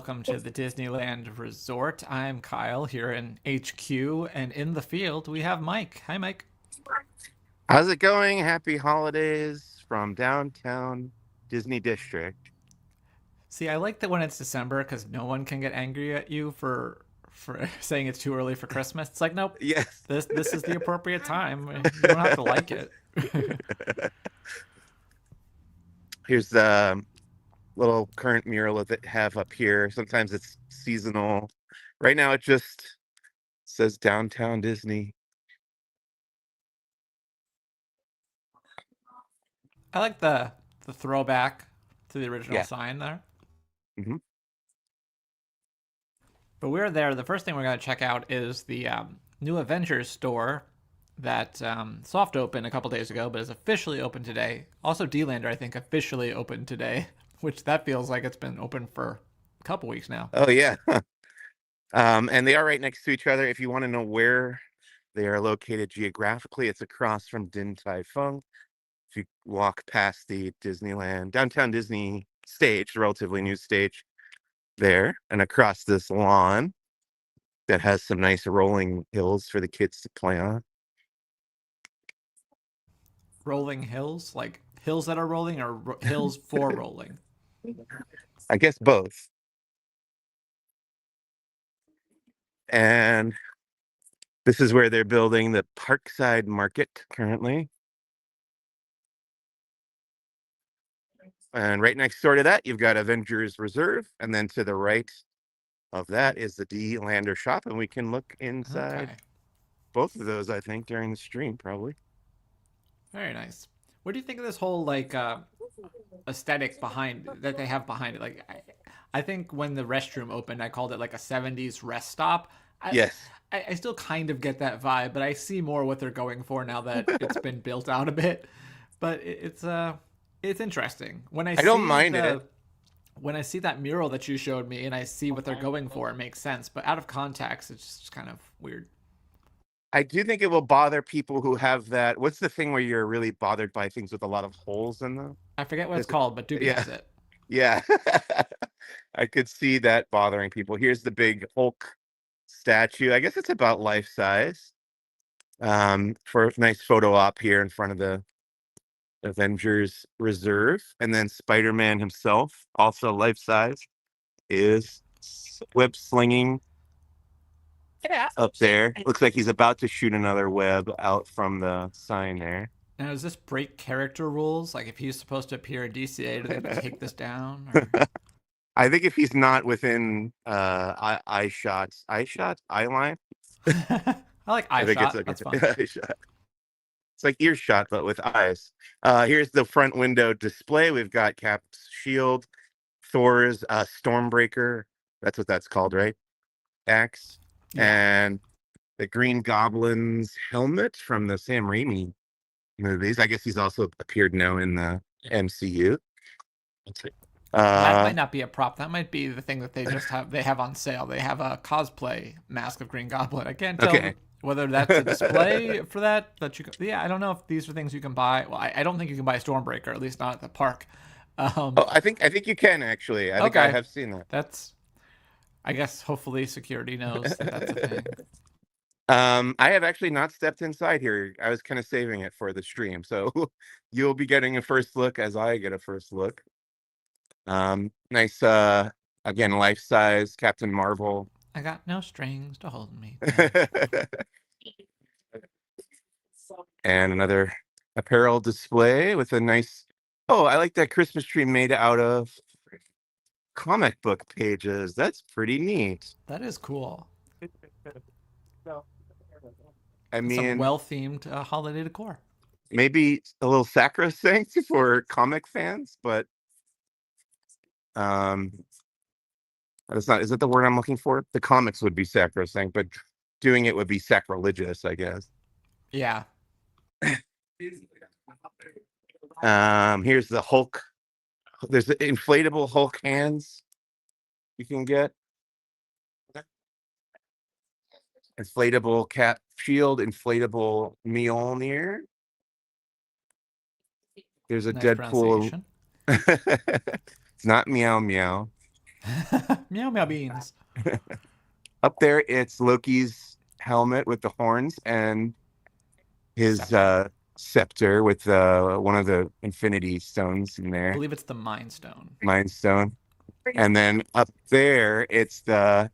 welcome to the Disneyland Resort. I'm Kyle here in HQ, and in the field we have Mike. Hi, Mike. How's it going? Happy holidays from downtown Disney District. See, I like that when it's December because no one can get angry at you for saying it's too early for Christmas. It's like, nope, Yes. this is the appropriate time. You don't have to like it. Here's the little current mural that they have up here. Sometimes it's seasonal. Right now it just says downtown Disney. I like the throwback to the original Yeah. sign there. hmm But we're there. The first thing we're going to check out is the new Avengers store that soft opened a couple days ago, but is officially open today. Also, D-Lander, I think, officially opened today, which that feels like it's been open for a couple weeks now. Oh yeah. And they are right next to each other. If you want to know where they are located geographically, it's across from Din Tai Fung. If you walk past the Disneyland, downtown Disney stage, the relatively new stage there, and across this lawn that has some nice rolling hills for the kids to play on. Rolling hills, like hills that are rolling or hills for rolling. I guess both. And this is where they're building the Parkside Market currently. And right next door to that, you've got Avengers Reserve. And then to the right of that is the D Lander shop. And we can look inside Okay, both of those, I think, during the stream, probably. very nice. What do you think of this whole like aesthetic behind that they have behind it? Like, I think when the restroom opened, I called it like a '70s rest stop. I, Yes. I still kind of get that vibe, but I see more what they're going for now that it's been built out a bit. But it's interesting I don't mind it. when I see that mural that you showed me and I see what they're going for, it makes sense. But out of context, it's just kind of weird. I do think it will bother people who have that. What's the thing where you're really bothered by things with a lot of holes in them? I forget what it's Is it- called, but Doobie Yeah, has it. yeah. I could see that bothering people. Here's the big Hulk statue. I guess it's about life size. For a nice photo op here in front of the Avengers Reserve. And then Spider-Man himself, also life size, is web slinging up there. Looks like he's about to shoot another web out from the sign there. Now, does this break character rules? Like, if he's supposed to appear in DCA, do they have to take this down? Or I think if he's not within eye line, I like I eye think it's shot. okay. That's fun. Eye shot. It's like earshot, but with eyes. Here's the front window display. We've got Cap's shield, Thor's Stormbreaker. That's what that's called, right? Axe. Yeah, And the Green Goblin's helmet from the Sam Raimi movies. I guess he's also appeared now in the MCU. that Uh, might not be a prop. That might be the thing that they have on sale. They have a cosplay mask of Green Goblin. I can't tell okay. whether that's a display for that you. Yeah, I don't know if these are things you can buy. Well, I don't think you can buy a Stormbreaker, at least not at the park. Um, Oh, I think you can actually. I think I okay, have seen that. that's. I guess hopefully security knows that that's a thing. I have actually not stepped inside here. I was kind of saving it for the stream, so you'll be getting a first look as I get a first look. Nice, again, life size Captain Marvel. I got no strings to hold me down. And another apparel display with a nice. Oh, I like that Christmas tree made out of comic book pages. That's pretty neat. That is cool. I Some mean, well themed holiday decor. maybe a little sacrosanct for comic fans, but um, that's not. Is that the word I'm looking for? The comics would be sacrosanct, but doing it would be sacrilegious, I guess. Yeah. Here's the Hulk. There's the inflatable Hulk hands you can get. Inflatable Cap shield, inflatable Mjolnir. There's a Nice Deadpool. pronunciation. It's not meow meow. Meow meow beans. Up there, it's Loki's helmet with the horns and his Scepter. scepter with one of the Infinity Stones in I there, believe it's the Mind Stone. Mind Stone. And then up there, it's the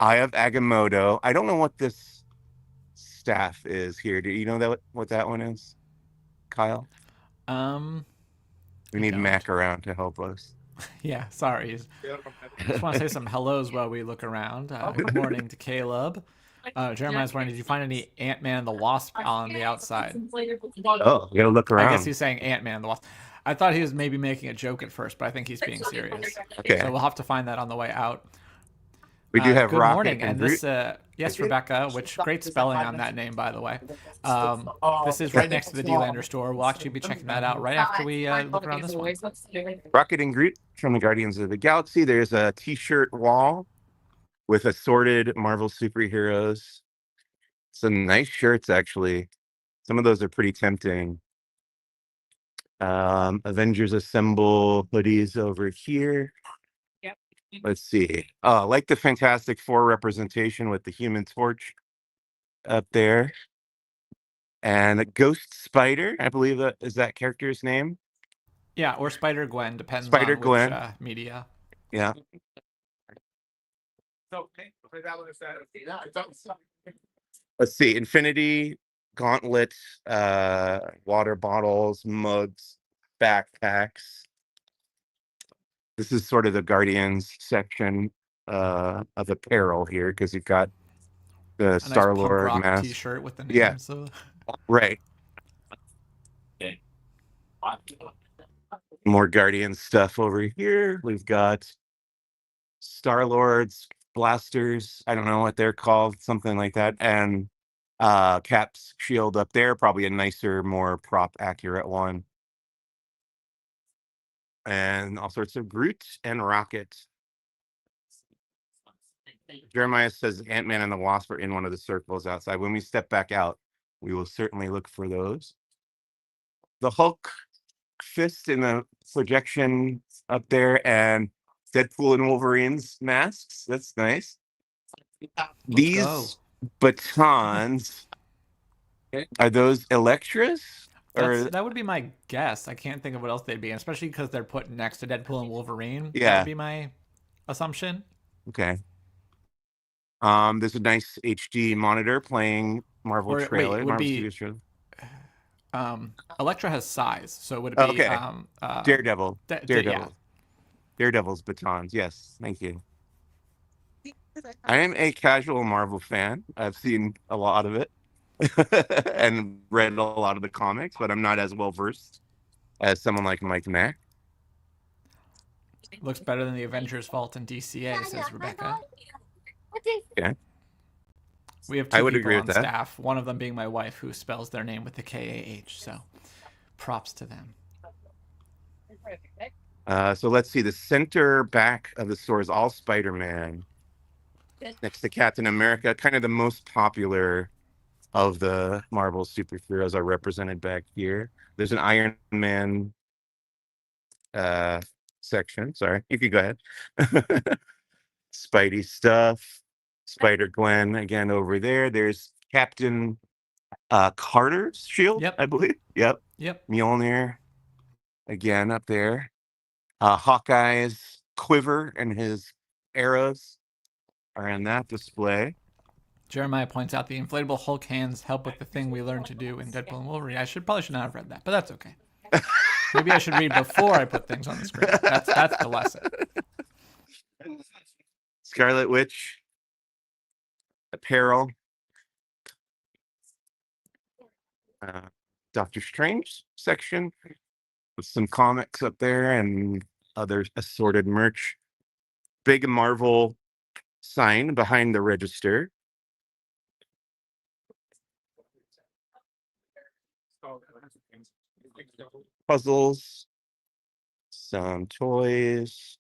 Eye of Agamotto. I don't know what this staff is here. Do you know what that one is, Kyle? Um, We I need don't. Mac around to help us. Yeah, sorry. Just want to say some hellos while we look around. Good morning to Caleb. Jeremiah's wondering, did you find any Ant-Man and the Wasp on the outside? Oh, you gotta look I guess around. he's saying Ant-Man and the Wasp. I thought he was maybe making a joke at first, but I think he's being serious. So Okay. we'll have to find that on the way out. We do have Good Rocket morning, and and Groot. this, yes, Rebecca, which great spelling on that name, by the way. This is right next to the D-Lander store. We'll actually be checking that out right after we look around this one. Rocket and Groot from the Guardians of the Galaxy. There's a t-shirt wall with assorted Marvel superheroes. Some nice shirts, actually. Some of those are pretty tempting. Avengers Assemble hoodies over here. Let's see. I like the Fantastic Four representation with the Human Torch up there. And a Ghost Spider, I believe that is that character's name. Yeah, or Spider-Gwen, depends Spider on which Gwen. media. Yeah. Let's see. Infinity gauntlets, water bottles, mugs, backpacks. This is sort of the Guardians section of apparel here because you've got the A nice punk Star-Lord rock mask. T-shirt with the Yeah, name. So right. More Guardian stuff over here. We've got Star-Lord's blasters. I don't know what they're called, something like that. And Cap's shield up there, probably a nicer, more prop accurate one. And all sorts of Groot and Rocket. Jeremiah says Ant-Man and the Wasp are in one of the circles outside. When we step back out, we will certainly look for those. The Hulk fist in the projection up there, and Deadpool and Wolverine's masks. That's nice. let's go. These batons, are those Electras? Or That would be my guess. I can't think of what else they'd be, especially because they're put next to Deadpool and Wolverine. That would yeah, be my assumption. okay. There's a nice HD monitor playing Or wait, it would Marvel be Studios trailer. Elektra has size, so would it be Okay, Daredevil, yeah. Daredevil's batons. Yes, thank you. I am a casual Marvel fan. I've seen a lot of it and read a lot of the comics, but I'm not as well versed as someone like Mike Mack. Looks better than the Avengers Vault in DCA, says Rebecca. Yeah, We have I two would people agree with on that. staff, one of them being my wife, who spells their name with the K-A-H, so props to them. So let's see. The center back of the store is all Spider-Man next to Captain America. Kind of the most popular of the Marvel superheroes are represented back here. There's an Iron Man section. Sorry, you could go ahead. Spidey stuff. Spider-Gwen again over there. There's Captain Carter's shield, Yep. I believe. Yep. Yep. Mjolnir again up there. Hawkeye's quiver and his arrows are in that display. Jeremiah points out the inflatable Hulk hands help with the thing we learned to do in Deadpool and Wolverine. I probably should not have read that, but that's okay. Maybe I should read before I put things on the screen. That's the lesson. Scarlet Witch apparel. Doctor Strange section with some comics up there and other assorted merch. Big Marvel sign behind the register. Puzzles, some toys.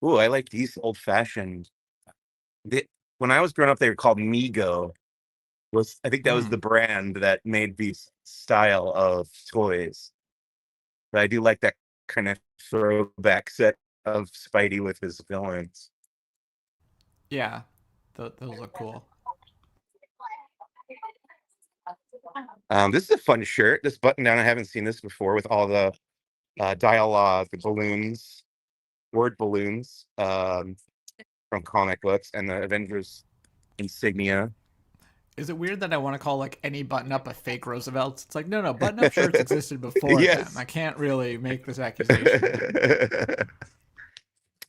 Ooh, I like these old-fashioned. When I was growing up, they were called Mego. I think that was the brand that made these style of toys. But I do like that kind of throwback set of Spidey with his villains. Yeah, those look cool. This is a fun shirt. This button down, I haven't seen this before with all the dialogue, the balloons, word balloons from comic books and the Avengers insignia. Is it weird that I want to call like any button up a fake Roosevelt? It's like, no, button up shirts existed before them. Yes. I can't really make this accusation.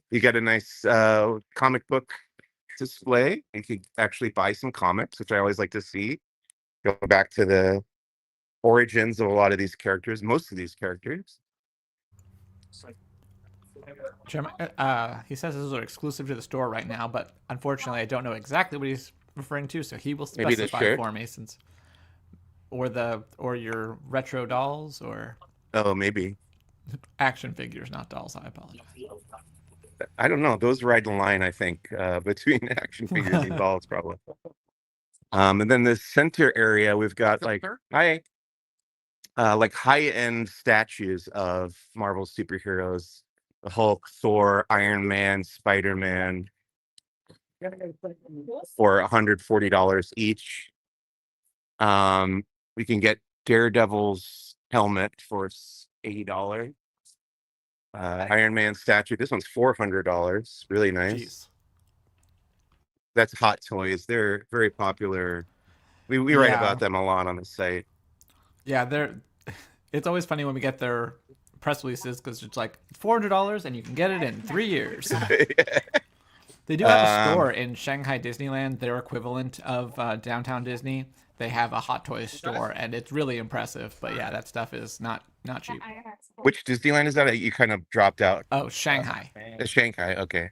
You got a nice comic book display. You could actually buy some comics, which I always like to see. Go back to the origins of a lot of these characters, most of these characters. Jim, he says those are exclusive to the store right now, but unfortunately, I don't know exactly what he's referring to, so he will Maybe the specify shirt. for me since or your retro dolls or Oh, maybe. action figures, not dolls. I apologize. I don't know. Those ride the line, I think, between action figures and dolls, probably. And then the center area, we've got like high-end statues of Marvel superheroes: the Hulk, Thor, Iron Man, Spider-Man, for $140 each. We can get Daredevil's helmet for $80. Iron Man statue. This one's $400. Really nice. Jeez. That's Hot Toys. They're very popular. We write about them a lot on the site. Yeah, they're. It's always funny when we get their press releases because it's like $400 and you can get it in 3 years. They do have a store in Shanghai Disneyland, their equivalent of downtown Disney. They have a Hot Toys store, and it's really impressive. But yeah, that stuff is not cheap. Which Disneyland is that? You kind of dropped out. Oh, Shanghai. Shanghai. Okay.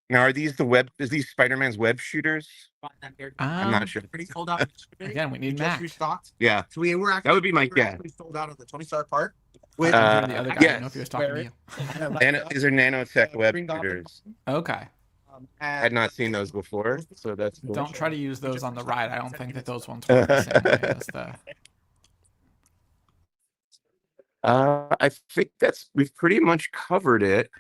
Now, are these is these Spider-Man's web shooters? I'm not sure. Again, we need Mac. Yeah. So we were actually, That would be my guess. We sold out of the Tony Star Park. The other guy, I don't know if he was talking to you. These are nanotech web shooters. Okay. I had not seen those before, so that's cool. Don't try to use those on the ride. I don't think that those ones work the same way as the. I think we've pretty much covered it.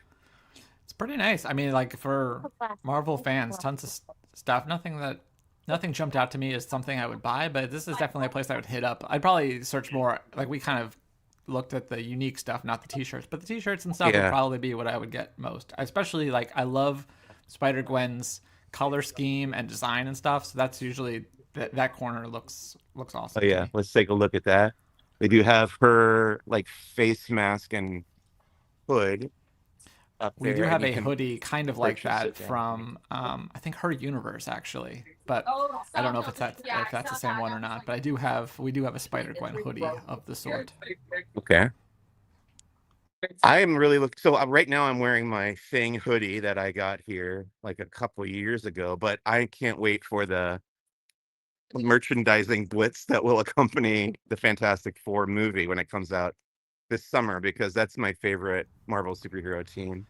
It's pretty nice. I mean, like for Marvel fans, tons of stuff. Nothing jumped out to me as something I would buy, but this is definitely a place I would hit up. I'd probably search more. Like we kind of looked at the unique stuff, not the t-shirts, but the t-shirts and stuff would probably be what I would get most. Especially like I love Spider-Gwen's color scheme and design and stuff. So that's usually that corner looks awesome. Oh yeah, let's take a look at that. They do have her like face mask and hood. We do have a hoodie kind of like that from I think Her Universe actually, but I don't know if that's the same one or not. But we do have a Spider-Gwen hoodie of the sort. Okay. I am really looking. So right now I'm wearing my Thing hoodie that I got here like a couple of years ago, but I can't wait for the merchandising blitz that will accompany the Fantastic Four movie when it comes out this summer, because that's my favorite Marvel superhero team.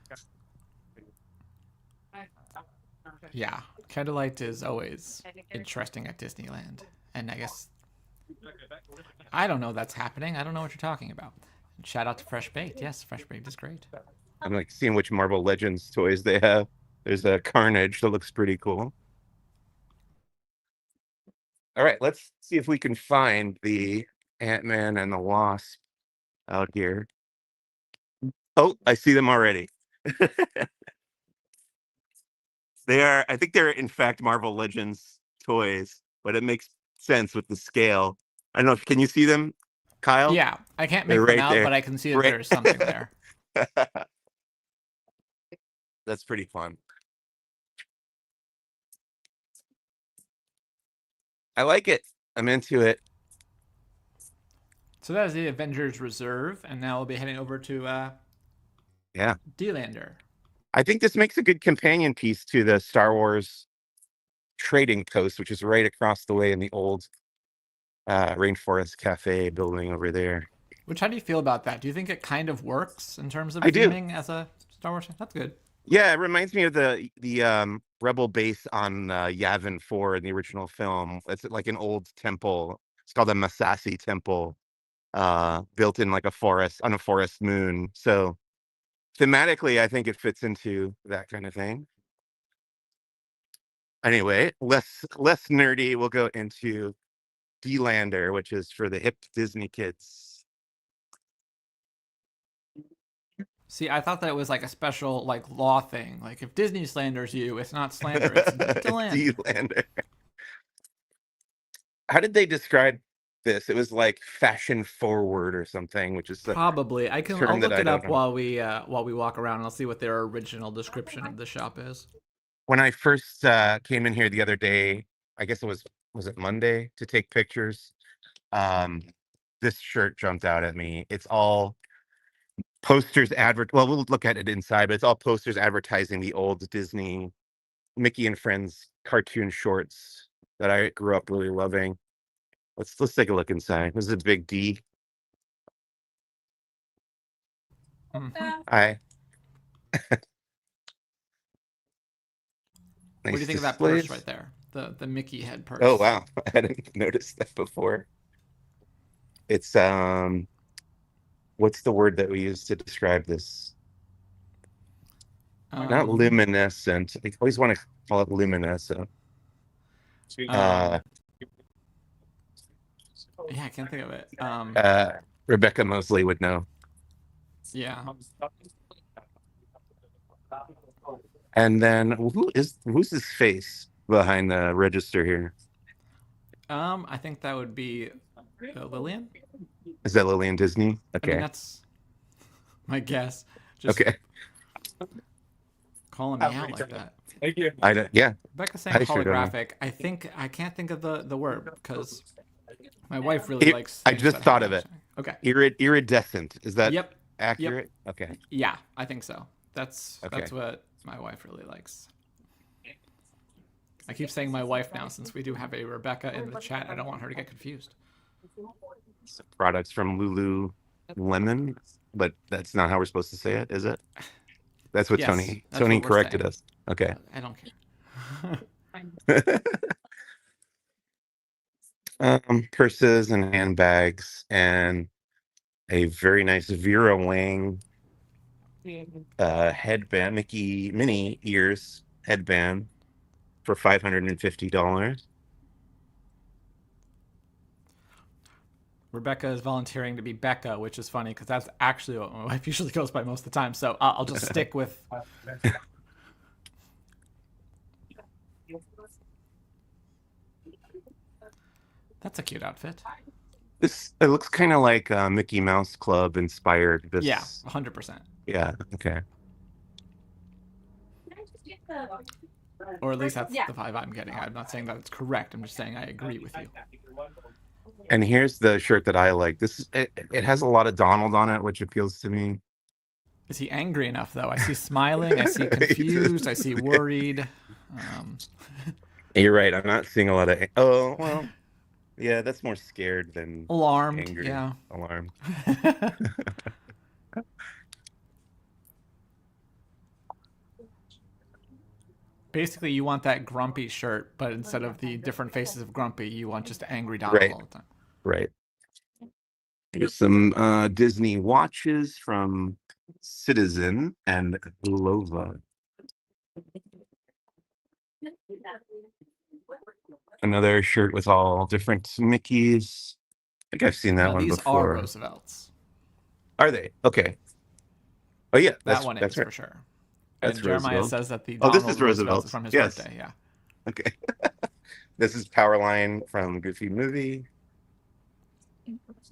Yeah, Candlelight is always interesting at Disneyland, and I guess I don't know that's happening. I don't know what you're talking about. Shout out to Fresh Baked. Yes, Fresh Baked is great. I'm like seeing which Marvel Legends toys they have. There's a Carnage that looks pretty cool. All right, let's see if we can find the Ant-Man and the Wasp out here. Oh, I see them already. I think they're in fact Marvel Legends toys, but it makes sense with the scale. I don't know, can you see them, Kyle? Yeah, I can't make them out, but I can see that there's something there. That's pretty fun. I like it. I'm into it. So that is the Avengers Reserve, and now we'll be heading over to D-Lander. I think this makes a good companion piece to the Star Wars Trading Post, which is right across the way in the old Rainforest Cafe building over there. Which, how do you feel about that? Do you think it kind of works in terms of theming as a Star Wars? That's good. Yeah, it reminds me of the Rebel base on Yavin 4 in the original film. It's like an old temple. It's called the Masasi Temple, built in like a forest, on a forest moon. So thematically, I think it fits into that kind of thing. Anyway, less nerdy. We'll go into D-Lander, which is for the hip Disney kids. See, I thought that it was like a special like law thing. Like if Disney slanders you, it's not slander, it's Delander. D-Lander. How did they describe this? It was like fashion forward or something, which is the Probably. I'll term that look I it don't up know. while we walk around and I'll see what their original description of the shop is. When I first came in here the other day, I guess was it Monday to take pictures? Um, this shirt jumped out at me. It's all posters well, we'll look at it inside, but it's all posters advertising the old Disney Mickey and Friends cartoon shorts that I grew up really loving. Let's take a look inside. This is a big D. Mhm. Hi. What do Nice you think of that purse displays. right there? The Mickey head Oh purse. wow. I hadn't noticed that before. It's what's the word that we use to describe this? Not Um, luminescent. I always want to call it luminescent. Uh um, yeah, I can't think of it. uh Rebecca Mosley would know. Yeah. And then who's his face behind the register here? I think that would be Lillian. Is that Lillian Disney? I mean, Okay. that's my guess. Just Okay. calling me out like that. I don't, yeah, Becca's saying I sure don't know. holographic. I can't think of the word because my wife really likes I things just that have thought of that. it. Okay. Iridescent. Is that Yep. Yep. accurate? Okay. Yeah, I think so. That's Okay. what my wife really likes. I keep saying my wife now since we do have a Rebecca in the chat. I don't want her to get confused. Products from Lululemon, but that's not how we're supposed to say it, is it? That's what Yes, Tony that's what we're corrected saying. us. Okay. I don't care. Purses and handbags and a very nice Vera Wang headband, Mickey Minnie ears headband for $550. Rebecca is volunteering to be Becca, which is funny because that's actually what my wife usually goes by most of the time. So I'll just stick with. That's a cute outfit. This it looks kind of like Mickey Mouse Club inspired. Yeah, This, 100%. yeah, okay. Or at least that's the vibe I'm getting. I'm not saying that it's correct. I'm just saying I agree with you. And here's the shirt that I like. It has a lot of Donald on it, which appeals to me. Is he angry enough though? I see smiling. I see confused. I see worried. Um, You're right. I'm not seeing a lot of. Oh well, yeah, that's more scared than alarmed. angry. Yeah. Alarmed. Basically, you want that grumpy shirt, but instead of the different faces of grumpy, you want just angry Donald Right. all the time. Right. Here's some Disney watches from Citizen and Lova. Another shirt with all different Mickeys. I think I've seen that Now one these are before. Roosevelt's. Are they? Okay. Oh yeah, That one that's is right. for sure. That's And Jeremiah Roosevelt. says that the Oh, this Donald is Roosevelt is Roosevelt's. from his Yes. birthday. Yeah. Okay. This is Powerline from Goofy Movie.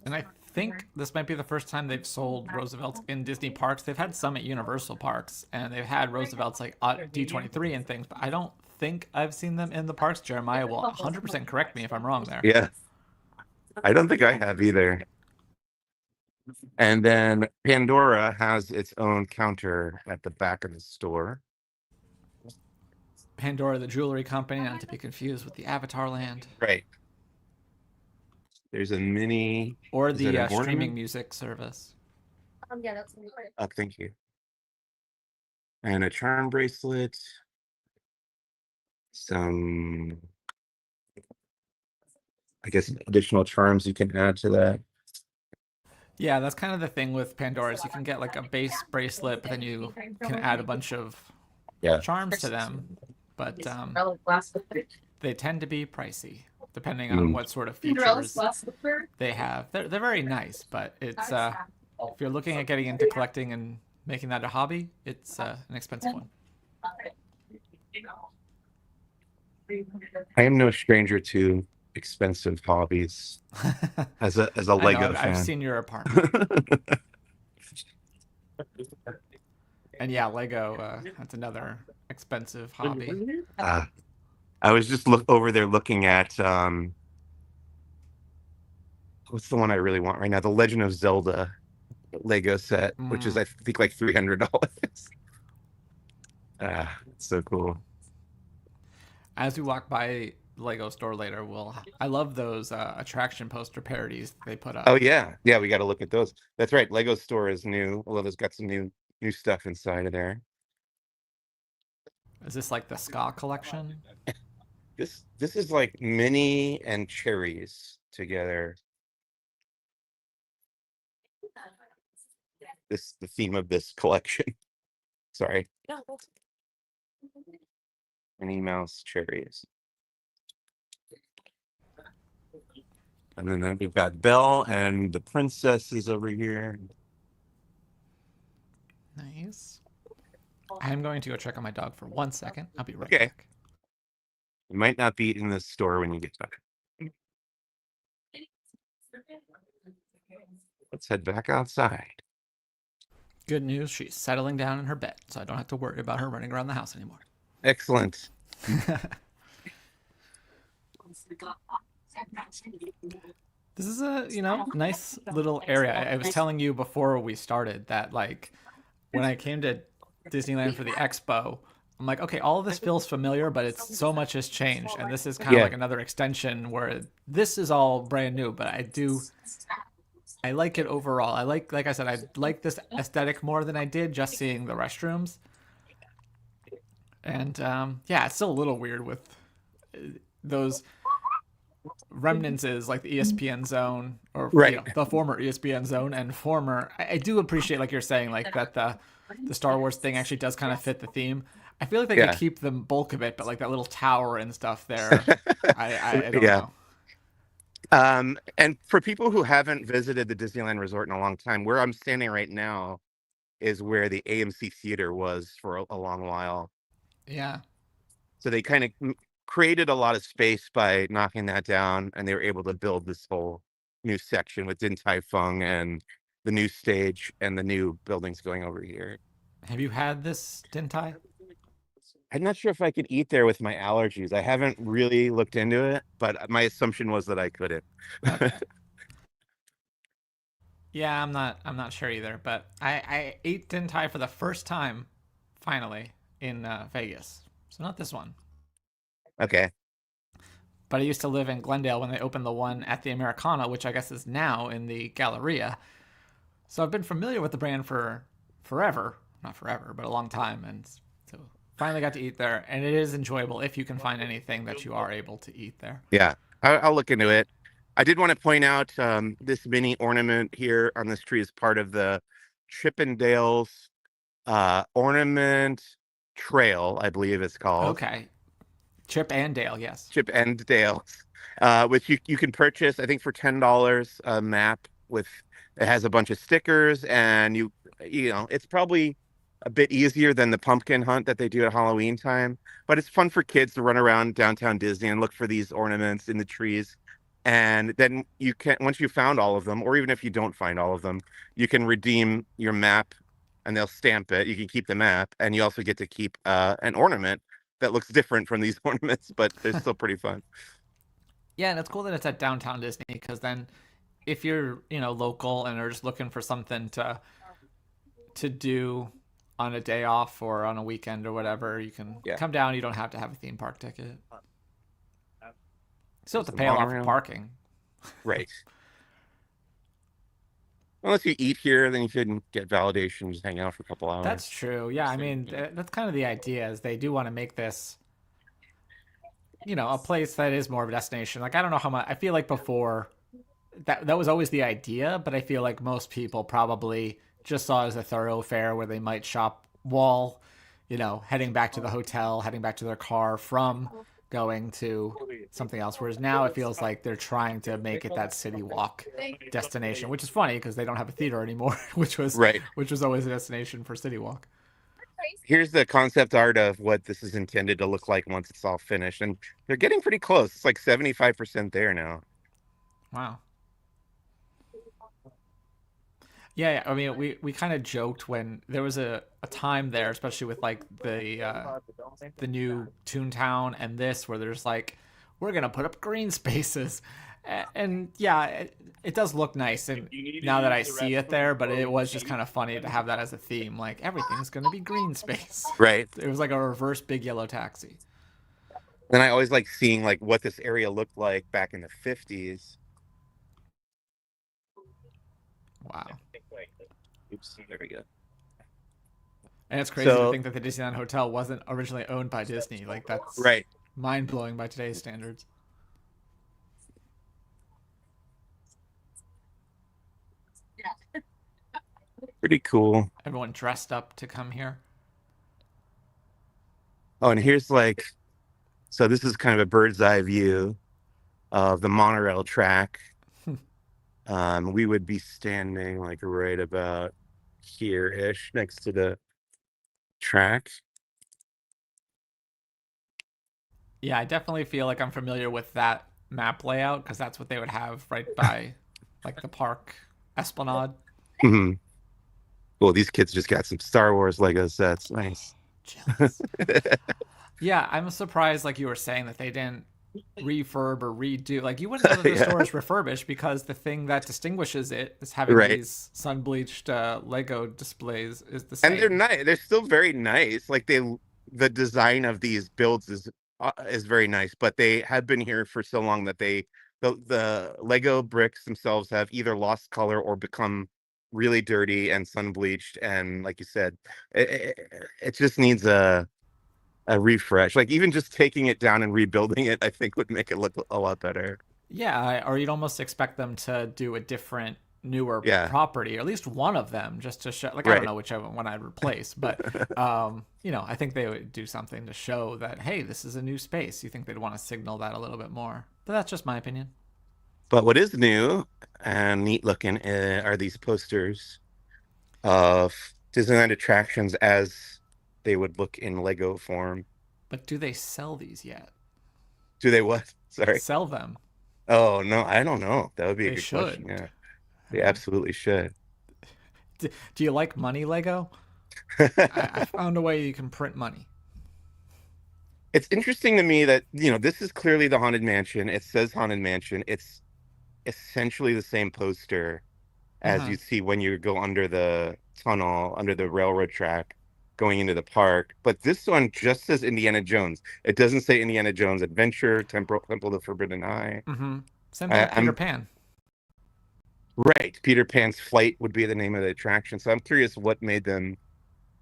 And I think this might be the first time they've sold Roosevelt's in Disney parks. They've had some at Universal parks, and they've had Roosevelt's like at D23 and things, but I don't think I've seen them in the parks. Jeremiah will 100% correct me if I'm wrong there. Yeah. I don't think I have either. And then Pandora has its own counter at the back of the store. Pandora, the jewelry company, not to be confused with the Avatar Land. Right. There's a mini. Or Is it the an streaming ornament? music service. Oh, thank you. And a charm bracelet. Some, I guess, additional charms you can add to that. Yeah, that's kind of the thing with Pandora's. You can get like a base bracelet, but then you can add a bunch of Yeah. charms to them. But they tend to be pricey, depending on Mm. what sort of features they have. They're very nice, but it's if you're looking at getting into collecting and making that a hobby, it's an expensive one. I am no stranger to expensive hobbies as a I know. Lego I've fan. seen your apartment, and yeah, Lego. That's another expensive hobby. uh, I was just look over there looking at what's the one I really want right now? The Legend of Zelda Lego set, which is Mm. I think like $300. It's so cool. As we walk by the Lego store later, we'll. I love those attraction poster parodies they put Oh up. yeah, yeah, we got to look at those. That's right. Lego store is new. Although it's got some new stuff inside of there. Is this like the ska collection? This is like Minnie and cherries together. This the theme of this collection. Sorry, Minnie Mouse cherries. And then we've got Belle and the princess is over here. Nice. I'm going to go check on my dog for 1 second. I'll be right Okay, back. it might not be in the store when you get back. Let's head back outside. Good news, she's settling down in her bed, so I don't have to worry about her running around the house anymore. Excellent. This is a, nice little area. I was telling you before we started that, like, when I came to Disneyland for the expo, I'm like, okay, all of this feels familiar, but it's so much has changed. And this is kind of Yeah, like another extension where this is all brand new, but I like it overall. Like I said, I like this aesthetic more than I did just seeing the restrooms. And yeah, it's still a little weird with those remnants is like the ESPN zone or right. the former ESPN zone and former. I do appreciate like you're saying like that the Star Wars thing actually does kind of fit the theme. I feel like they could Yeah. keep the bulk of it, but like that little tower and stuff there, I don't Yeah. know. And for people who haven't visited the Disneyland Resort in a long time, where I'm standing right now is where the AMC theater was for a long while. Yeah. So they kind of created a lot of space by knocking that down, and they were able to build this whole new section with Din Tai Fung and the new stage and the new buildings going over here. Have you had this Dintai? I'm not sure if I could eat there with my allergies. I haven't really looked into it, but my assumption was that I couldn't. Okay. Yeah, I'm not sure either, but I ate Dintai for the first time finally in Vegas. So not this one. Okay. But I used to live in Glendale when they opened the one at the Americana, which I guess is now in the Galleria. So I've been familiar with the brand for forever. Not forever, but a long time. And so finally got to eat there. And it is enjoyable if you can find anything that you are able to eat there. Yeah, I'll look into it. I did want to point out this mini ornament here on this tree is part of the Chippendales ornament trail, I believe it's called. Okay. Chip and Dale, yes. Chip and Dales, which you can purchase, I think, for $10 a map with it has a bunch of stickers, and you know it's probably a bit easier than the pumpkin hunt that they do at Halloween time, but it's fun for kids to run around downtown Disney and look for these ornaments in the trees. And then you can, once you found all of them, or even if you don't find all of them, you can redeem your map and they'll stamp it. You can keep the map, and you also get to keep an ornament that looks different from these ornaments, but they're still pretty fun. Yeah, and it's cool that it's at downtown Disney because then if you're, local and are just looking for something to do on a day off or on a weekend or whatever, you can Yeah. come down. You don't have to have a theme park ticket. Still have There's to the pay a lot for monorail. parking. Right. Unless you eat here, then you can get validation, just hang out for a couple That's hours. true. Yeah, I mean that's kind of the idea is they do want to make this, a place that is more of a destination. Like I don't know how much I feel like before that was always the idea, but I feel like most people probably just saw it as a thoroughfare where they might shop while, heading back to the hotel, heading back to their car from going to something else. Whereas now it feels like they're trying to make it that city walk destination, which is funny because they don't have a theater anymore, Right. which was always a destination for city walk. Here's the concept art of what this is intended to look like once it's all finished, and they're getting pretty close. It's like 75% there now. Wow. Yeah, I mean, we kind of joked when there was a time there, especially with like the new Toontown and this, where there's like, we're gonna put up green spaces, and yeah, it does look nice. And now that I see it there, but it was just kind of funny to have that as a theme, like everything's gonna be green space. Right. It was like a reverse Big Yellow Taxi. And I always like seeing like what this area looked like back in the 50s. Wow. Oops, there we go. And it's crazy to So, think that the Disneyland Hotel wasn't originally owned by Disney. Like that's right. mind blowing by today's standards. Pretty cool. Everyone dressed up to come here. Oh, and here's like, so this is kind of a bird's eye view of the monorail track. We would be standing like right about here-ish next to the track. Yeah, I definitely feel like I'm familiar with that map layout because that's what they would have right by like the park esplanade. Mhm. Well, these kids just got some Star Wars Lego sets. Nice. Jealous. Yeah, I'm surprised, like you were saying, that they didn't refurb or redo. Like you wouldn't know that the Yeah, store is refurbished because the thing that distinguishes it is having right. these sun bleached Lego displays is the And they're same. nice. They're still very nice. Like the design of these builds is very nice, but they have been here for so long that the Lego bricks themselves have either lost color or become really dirty and sun bleached. And like you said, it just needs a refresh. Like even just taking it down and rebuilding it, I think would make it look a lot better. Yeah, or you'd almost expect them to do a different, newer Yeah, property, or at least one of them, just to show. Like I don't right. know whichever one I'd replace, but I think they would do something to show that hey, this is a new space. You think they'd want to signal that a little bit more, but that's just my opinion. But what is new and neat looking are these posters of Disneyland attractions as they would look in Lego form. But do they sell these yet? Do they what? Sorry. Sell them? Oh, no, I don't know. That would be a They good question. should. Yeah, I they mean, absolutely should. do you like money, Lego? I found a way you can print money. It's interesting to me that, this is clearly the Haunted Mansion. It says Haunted Mansion. It's essentially the same poster as Mm-hmm. you see when you go under the tunnel, under the railroad track, going into the park. But this one just says Indiana Jones. It doesn't say Indiana Jones Adventure, Temple of the Forbidden Eye. Mm-hmm. Same thing with Peter I'm Pan. right. Peter Pan's Flight would be the name of the attraction. So I'm curious what made them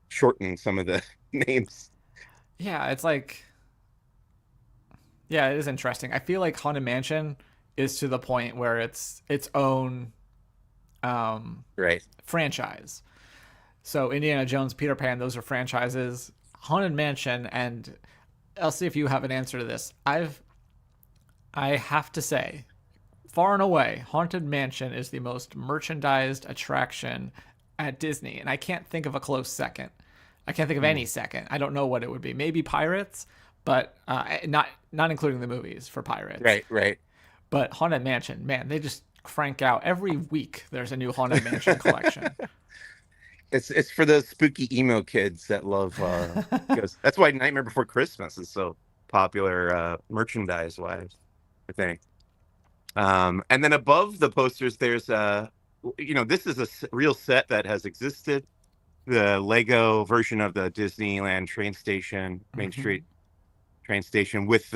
shorten some of the names. Yeah, it's like yeah, it is interesting. I feel like Haunted Mansion is to the point where it's its own um, Right. franchise. So Indiana Jones, Peter Pan, those are franchises. Haunted Mansion, and I'll see if you have an answer to this. I have to say, far and away, Haunted Mansion is the most merchandised attraction at Disney, and I can't think of a close second. I can't think of any Mm. second. I don't know what it would be. Maybe Pirates, but not including the movies for Pirates. Right, right. But Haunted Mansion, man, they just crank out every week. There's a new Haunted Mansion collection. It's for those spooky emo kids that love ghosts. That's why Nightmare Before Christmas is so popular merchandise wise, I think. And then above the posters, there's this is a real set that has existed. The Lego version of the Disneyland train station, Main Hmm. Street train station, with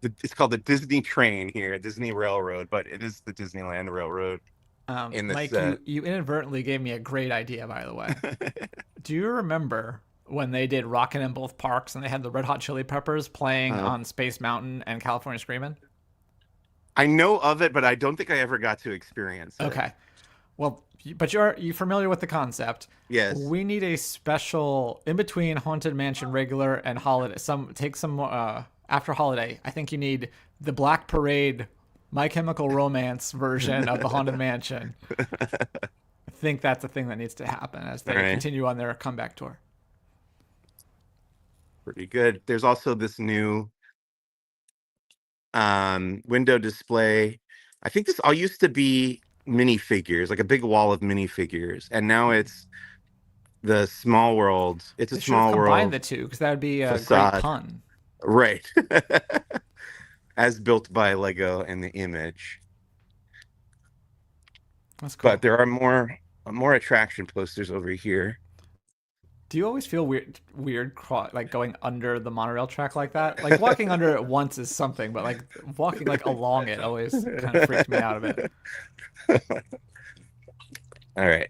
it's called the Disney train here, Disney Railroad, but it is the Disneyland Railroad in the Mike, you set. you inadvertently gave me a great idea, by the way. Do you remember when they did Rockin' in both parks and they had the Red Hot Chili Peppers playing uh, on Space Mountain and California Screamin'? I know of it, but I don't think I ever got to experience it. Okay. Well, but you familiar with the concept. Yes. We need a special in between Haunted Mansion regular and holiday. Some after holiday. I think you need the Black Parade, My Chemical Romance version of the Haunted Mansion. I think that's a thing that needs to happen as All they right. continue on their comeback tour. Pretty good. There's also this new window display. I think this all used to be minifigures, like a big wall of minifigures, and now it's the small world. It's a They should have small combined world the two because that would be a great facade. pun. Right. As built by Lego in the image. That's cool. But there are more attraction posters over here. Do you always feel weird, like going under the monorail track like that? Like walking under it once is something, but like walking like along it always kind of freaked me out a bit. All right.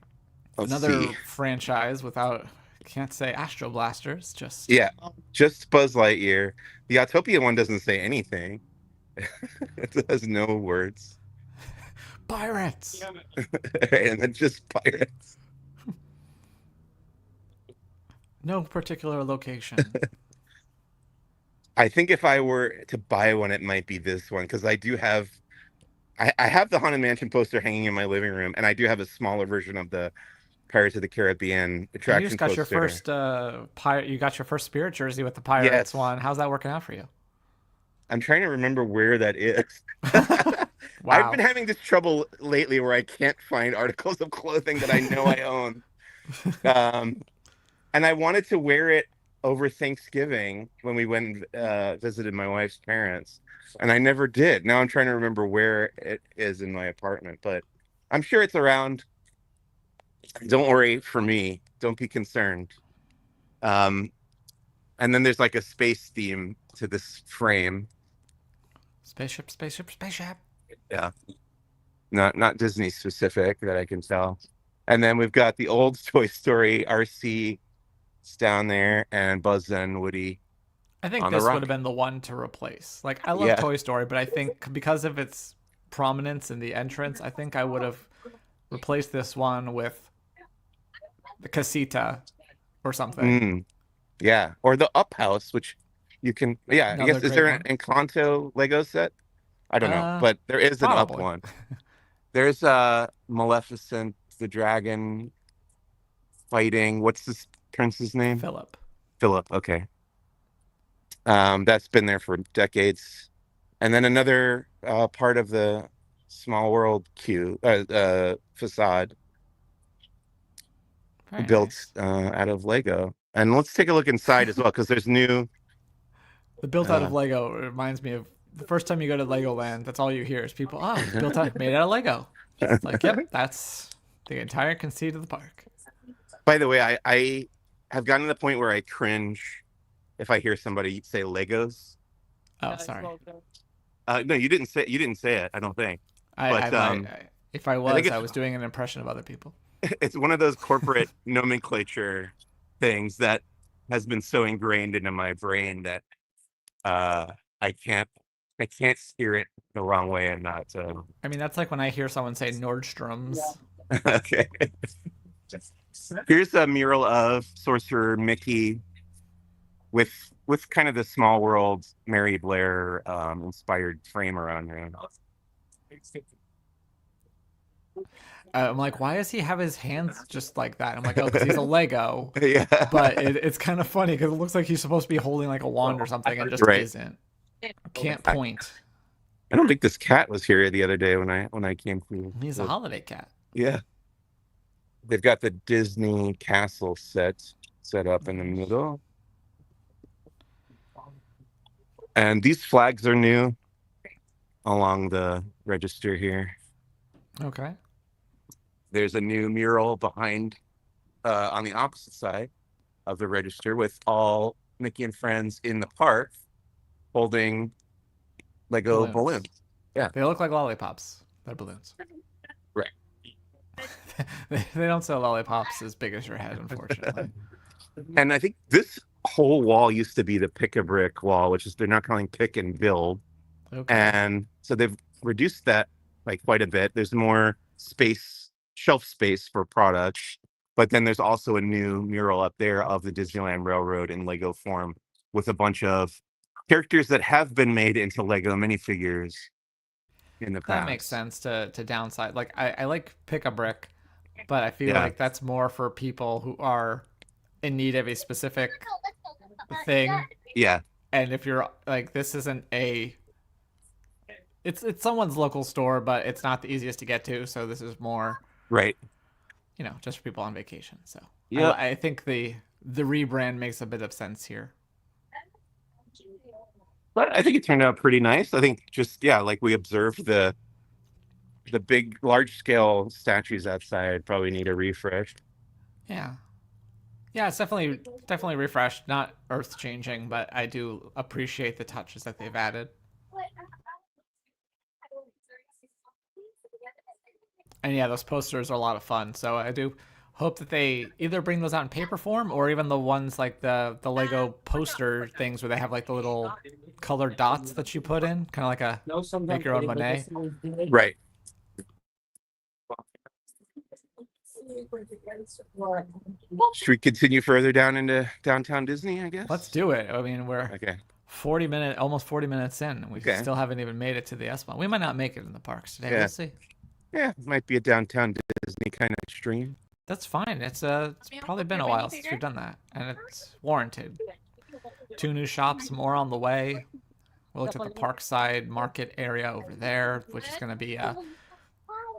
Let's see. Another franchise without, can't say Astro Blasters, just Yeah, just Buzz Lightyear. The Autopia one doesn't say anything. It has no words. pirates. And then just pirates. No particular location. I think if I were to buy one, it might be this one because I have the Haunted Mansion poster hanging in my living room, and I do have a smaller version of the Pirates of the Caribbean And you just attraction got your poster. first pirate. You got your first spirit jersey with the pirates Yes, one. How's that working out for you? I'm trying to remember where that is. I've been Wow. having this trouble lately where I can't find articles of clothing that I know I own. Um, and I wanted to wear it over Thanksgiving when we went and visited my wife's parents, and I never did. Now I'm trying to remember where it is in my apartment, but I'm sure it's around. Don't worry for me. Don't be concerned. Um, and then there's like a space theme to this frame. Spaceship, spaceship, spaceship. Yeah, not Disney specific that I can tell. And then we've got the old Toy Story RC down there, and Buzz and Woody I think on the this would have rock. been the one to replace. Like I love Yeah. Toy Story, but I think because of its prominence in the entrance, I think I would have replaced this one with the casita or something. Mm, yeah. Or the Up House, which you can, yeah, I Another guess, is great there an one. Encanto Lego set? I don't know, Uh, but there is an Up Probably one. There's Maleficent, the dragon fighting. What's this prince's name? Philip. Philip. Okay. That's been there for decades. And then another part of the Small World facade Very built nice. out of Lego. And let's take a look inside as well, because there's new. The built out Uh, of Lego reminds me of the first time you go to Legoland. That's all you hear is people, oh, it's built out, made out of Lego. It's like, yep, that's the entire conceit of the park. by the way, I have gotten to the point where I cringe if I hear somebody say Legos. Oh, sorry. No, you didn't say it, I don't think. I But might. If I I think was, I it's was doing an impression of other people. it's one of those corporate nomenclature things that has been so ingrained into my brain that uh I can't I can't steer it the wrong way and not I mean, that's like when I hear someone say Nordstrom's. okay. Here's a mural of Sorcerer Mickey with kind of the small world Mary Blair inspired frame around him. I'm like, why does he have his hands just like that? I'm like, oh, because he's a Lego. Yeah. But it's kind of funny because it looks like he's supposed to be holding like a wand or something and just Right. isn't. Can't I, point. I don't think this cat was here the other day when I came through. He's a holiday cat. Yeah. They've got the Disney castle set up in the middle. And these flags are new along the register here. Okay. There's a new mural behind on the opposite side of the register with all Mickey and friends in the park holding Lego balloons. Yeah. They look like lollipops. They're balloons. Right. They don't sell lollipops as big as your head, unfortunately. And I think this whole wall used to be the pick a brick wall, which is they're not calling pick and build. Okay. And so they've reduced that by quite a bit. There's more space, shelf space for products, but then there's also a new mural up there of the Disneyland Railroad in Lego form with a bunch of characters that have been made into Lego minifigures in the That makes past. sense to downside. Like I like pick a brick, but I feel Yeah, like that's more for people who are in need of a specific thing. yeah, And if you're like, this isn't a, it's someone's local store, but it's not the easiest to get to. So this is more, right. just for people on vacation. So Yep. I think the rebrand makes a bit of sense here. But I think it turned out pretty nice. I think just yeah, like we observed the big large scale statues outside probably need a refresh. Yeah. Yeah, it's definitely refreshed, not earth changing, but I do appreciate the touches that they've added. And yeah, those posters are a lot of fun. So I do hope that they either bring those out in paper form or even the ones like the Lego poster things where they have like the little colored dots that you put in, kind of like a make your own Monet. Right. Should we continue further down into downtown Disney, I Let's guess? do it. I mean, we're Okay. almost 40 minutes in, and we Okay. still haven't even made it to the S Bahn. We might not make it in the parks today. We'll Yeah. see. Yeah. Might be a downtown Disney kind of stream. That's fine. It's probably been a while since we've done that, and it's warranted. 2 new shops, more on the way. We looked at the Parkside Market area over there, which is going to be, I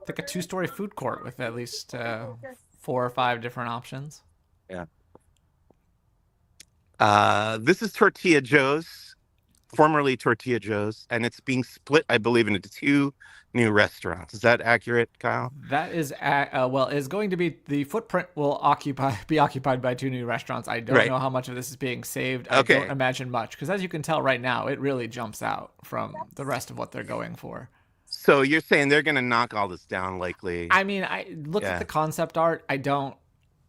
think, a 2-story food court with at least 4 or 5 different options. Yeah. This is Tortilla Joe's, formerly Tortilla Joe's, and it's being split, I believe, into 2 new restaurants. Is that accurate, Kyle? That is, well, is going to be the footprint will be occupied by 2 new restaurants. I don't Right. know how much of this is being saved. I don't Okay. imagine much because, as you can tell right now, it really jumps out from the rest of what they're going for. So you're saying they're going to knock all this down, likely? I mean, I looked at Yeah. the concept art. I don't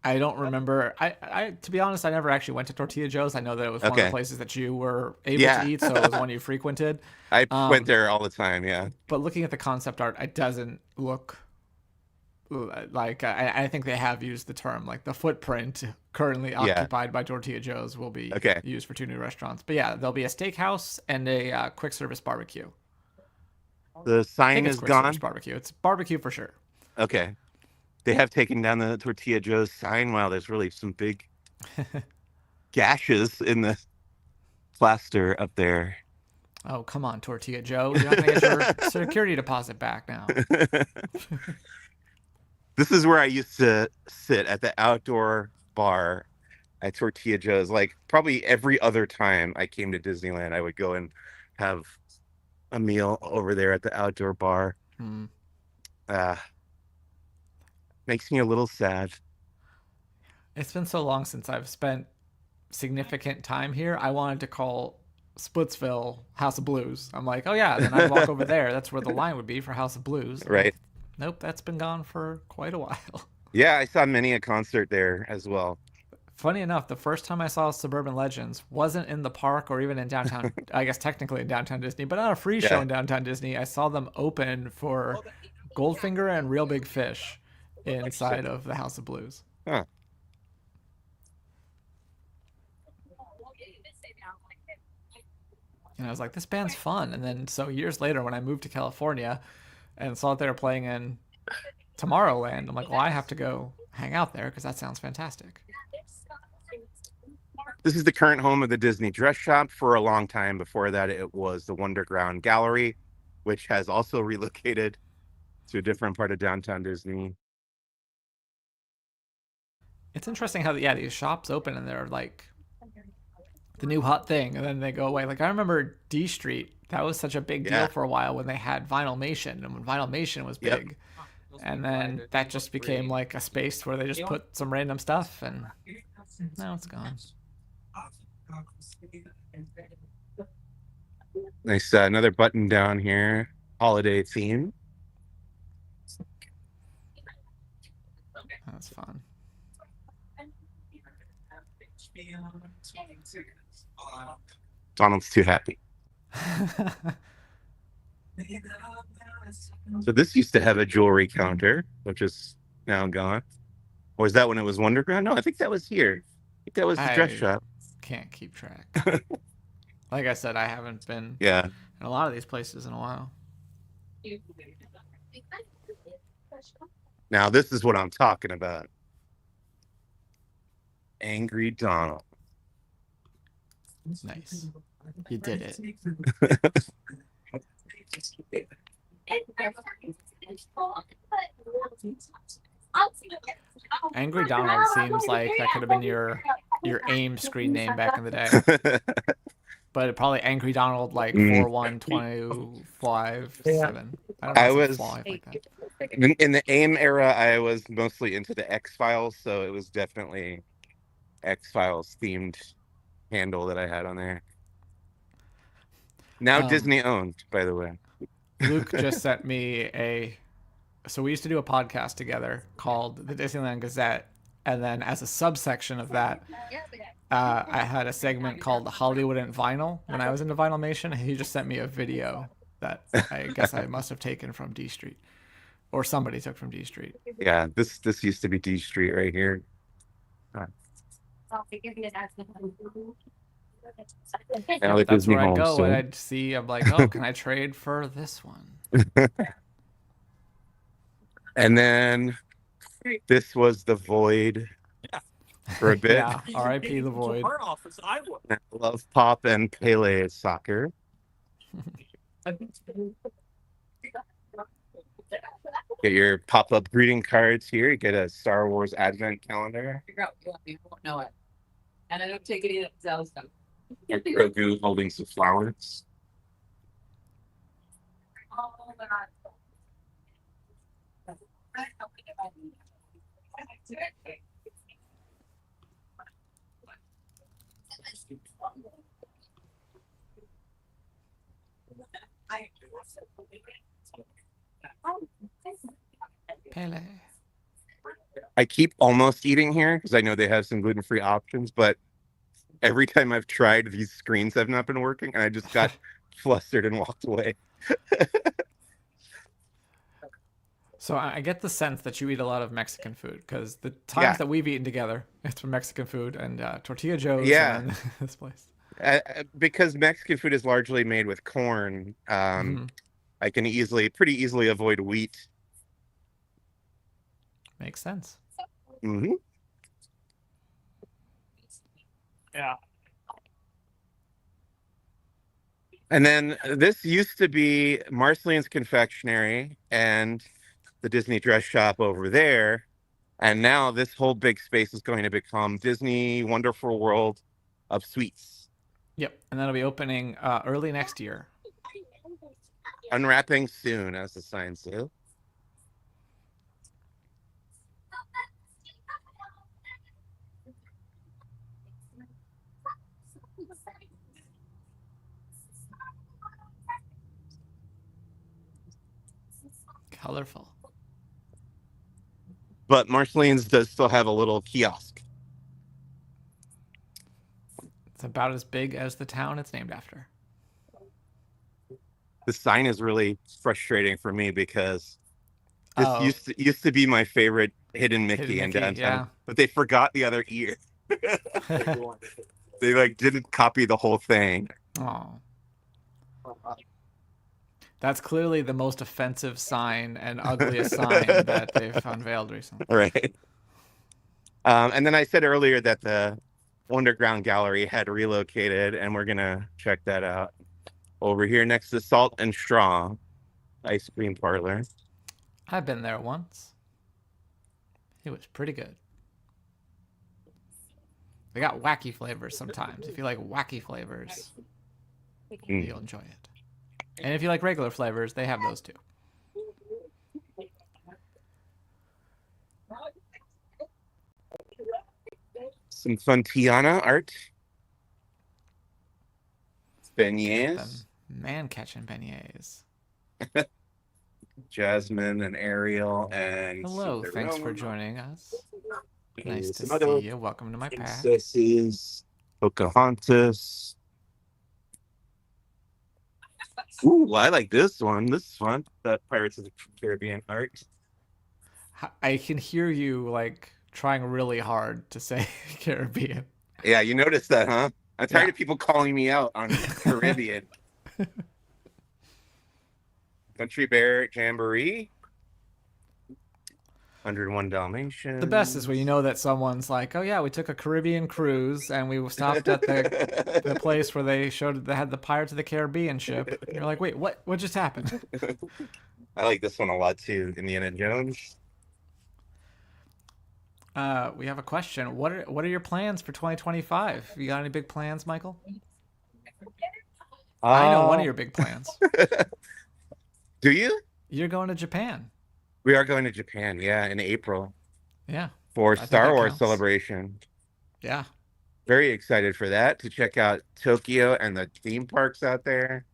remember. I to be honest, I never actually went to Tortilla Joe's. I know that it was one of the Okay. places that you were able to Yeah. eat, so it was one you frequented. I went Um, there all the time. Yeah. but looking at the concept art, it doesn't look like I think they have used the term like the footprint currently Yeah. occupied by Tortilla Joe's will be Okay. used for 2 new restaurants. But yeah, there'll be a steakhouse and a quick service barbecue. The I think sign it's is quick service gone. barbecue. It's barbecue for sure. Okay. They have taken down the Tortilla Joe's sign. Wow, there's really some big gashes in the plaster up there. Oh, come on, Tortilla Joe. You're not going to get your security deposit back now. This is where I used to sit at the outdoor bar at Tortilla Joe's. Like probably every other time I came to Disneyland, I would go and have a meal over there at the outdoor bar. Hmm. Uh, makes me a little sad. It's been so long since I've spent significant time here. I wanted to call Splitsville House of Blues. I'm like, oh yeah, then I'd walk over there. That's where the line would be for House of Blues. I'm like, Right. nope, that's been gone for quite a while. Yeah, I saw many a concert there as well. Funny enough, the first time I saw Suburban Legends wasn't in the park or even in downtown, I guess technically in downtown Disney, but on a free show Yeah. in downtown Disney. I saw them open for Goldfinger and Real Big Fish inside of the House of Blues. Huh. And I was like, this band's fun. And then so years later, when I moved to California and saw that they were playing in Tomorrowland, I'm like, well, I have to go hang out there because that sounds fantastic. This is the current home of the Disney Dress Shop. For a long time before that, it was the Wonderground Gallery, which has also relocated to a different part of downtown Disney. It's interesting how, yeah, these shops open and they're like the new hot thing and then they go away. Like, I remember D Street. That was such a big deal Yeah. for a while when they had Vinylmation and when Vinylmation was Yep. big. And then that just became like a space where they just put some random stuff and now it's gone. Nice. Another button down here. Holiday theme. That's fun. Donald's too happy. So this used to have a jewelry counter, which is now gone. Or was that when it was Wonderground? No, I think that was here. I think that was the dress I shop. can't keep track. Like I said, I haven't been Yeah. in a lot of these places in a while. Now this is what I'm talking about. Angry Donald. Nice. You did it. Angry Donald seems like that could have been your AIM screen name back in the day. But it probably Angry Donald like Mm. 41257. I don't know I if it's was five like that. in the AIM era, I was mostly into the X-Files, so it was definitely X-Files themed handle that I had on there. Now Disney owned, by the way. Luke just sent me so we used to do a podcast together called the Disneyland Gazette, and then as a subsection of that, I had a segment called Hollywood and Vinyl when I was into Vinylmation, and he just sent me a video that I guess I must have taken from D Street, or somebody took from D Street. Yeah, this used to be D Street right here. Yep, that's where I'd go, and I'd see. I'm like, oh, can I trade for this one? And then this was the Void for a bit. Yeah, R.I.P. the Void. I love Pop and Pele soccer. Get your pop-up greeting cards here. You get a Star Wars Advent calendar. Figure out what you won't know it. And I don't take any of that Zell stuff. Grogu holding some flowers. Pele. I keep almost eating here because I know they have some gluten-free options, but every time I've tried, these screens have not been working, and I just got flustered and walked away. So I get the sense that you eat a lot of Mexican food, because the times that we've eaten together, it's from Mexican food and Tortilla Joe's and this place. Because Mexican food is largely made with corn, I can pretty easily avoid wheat. Makes sense. Mm-hmm. Yeah. And then this used to be Marceline's Confectionery and the Disney dress shop over there. And now this whole big space is going to become Disney Wonderful World of Sweets. Yep. And that'll be opening early next year. Unwrapping soon, as the sign says. Colorful. But Marceline's does still have a little kiosk. It's about as big as the town it's named after. The sign is really frustrating for me because this used to be my favorite hidden Mickey in downtown, yeah. but they forgot the other ear. They like didn't copy the whole thing. Oh. That's clearly the most offensive sign and ugliest sign that they've unveiled recently. Right. And then I said earlier that the Wonderground Gallery had relocated, and we're gonna check that out over here next to Salt and Straw ice cream parlor. I've been there once. It was pretty good. They got wacky flavors sometimes. If you like wacky flavors, you'll enjoy it. And if you like regular flavors, they have those too. Some fun Tiana art. Beignets. Man catching beignets. Jasmine and Ariel and hello, thanks for joining us. Nice to see you. Welcome to my pack. Princesses, Pocahontas. Ooh, I like this one. This is fun. The Pirates of the Caribbean art. I can hear you like trying really hard to say Caribbean. Yeah, you noticed that, huh? I'm tired Yeah. of people calling me out on Caribbean. Country Bear Jamboree. 101 The best is when you Dalmatians. know that someone's like, "Oh yeah, we took a Caribbean cruise and we stopped at the place where they had the Pirates of the Caribbean ship." And you're like, "Wait, what? What just happened?" I like this one a lot too. Indiana Jones. We have a question. What are your plans for 2025? You got any big plans, Michael? I know one of Uh, your big plans. do you? You're going to Japan. We are going to Japan, yeah, in April Yeah, for I think Star that Wars counts. Celebration. Yeah, Very excited for that to check out Tokyo and the theme parks out there.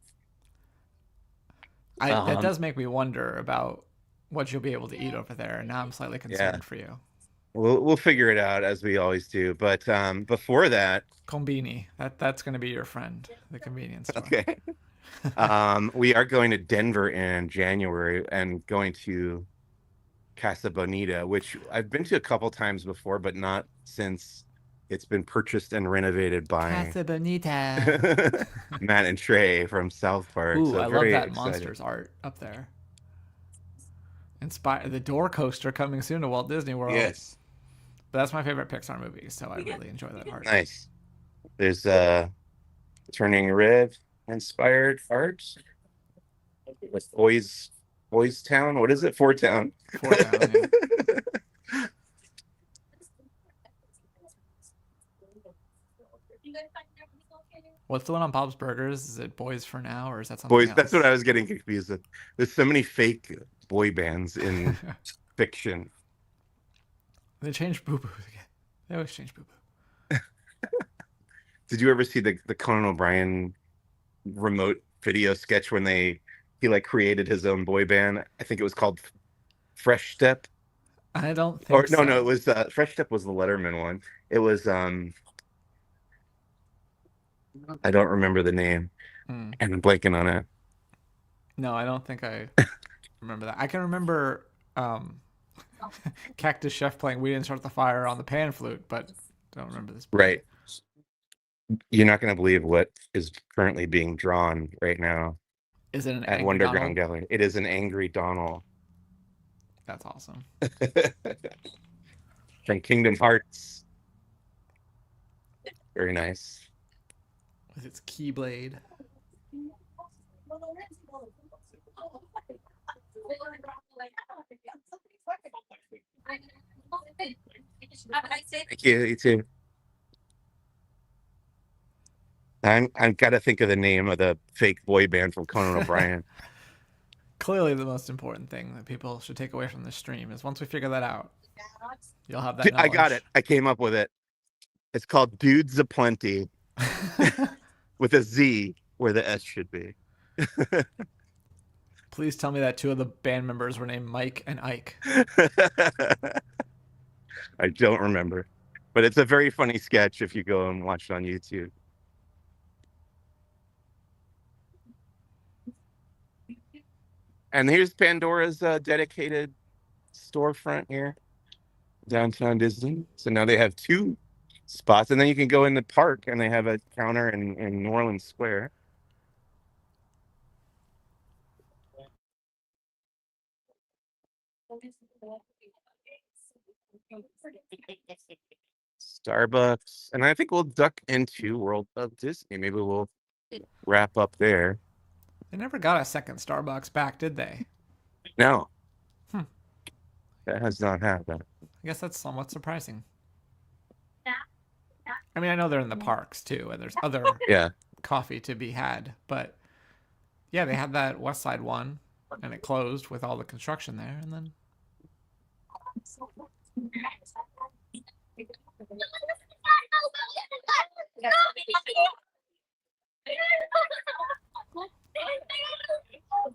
I that Um, does make me wonder about what you'll be able to eat over there, and now I'm slightly yeah, concerned for you. we'll figure it out as we always do. But before that, Combini, that's going to be your friend, the convenience store. okay, we are going to Denver in January and going to Casa Bonita, which I've been to a couple times before, but not since it's been purchased and renovated by Casa Bonita. Matt and Trey from South Park. Ooh, So I love very that excited. monsters art up there. Inspire the door coaster coming soon to Walt Disney World. Yes, But that's my favorite Pixar movie, so I really enjoy that art. nice. There's Turning Red inspired art with Boys Town. What is it? Fort Town. Fort Town, yeah. What's the one on Bob's Burgers? Is it Boys for Now, or is that something Boys, that's what else? I was getting confused with. There's so many fake boy bands in fiction. They changed Boo Boo again. They always change Boo Boo. Did you ever see the Conan O'Brien remote video sketch when he like created his own boy band? I think it was called Fresh Step. I don't Or think no, it so. was Fresh Step was the Letterman one. It was I don't remember the name, Mm. and I'm blanking on it. No, I don't think I remember that. I can remember Cactus Chef playing "We Didn't Start the Fire" on the pan flute, but don't remember this band. Right. You're not going to believe what is currently being drawn right now Is it an at Angry Wonderground Donald? Gallery. It is an angry Donald That's awesome. from Kingdom Hearts. Very nice. With its keyblade. Thank you. You too. I've got to think of the name of the fake boy band from Conan O'Brien. Clearly, the most important thing that people should take away from this stream is once we figure that out, you'll have that I got it. knowledge. I came up with it. It's called Dudes Aplenty with a Z where the S should be. Please tell me that two of the band members were named Mike and Ike. I don't remember, but it's a very funny sketch if you go and watch it on YouTube. And here's Pandora's dedicated storefront here, downtown Disney. So now they have two spots, and then you can go in the park, and they have a counter in New Orleans Square. Starbucks, and I think we'll duck into World of Disney. Maybe we'll wrap up there. They never got a second Starbucks back, did they? No, Hmm. that has not happened. I guess that's somewhat surprising. I mean, I know they're in the parks too, and there's other Yeah, coffee to be had, but yeah, they had that West Side one, and it closed with all the construction there, and then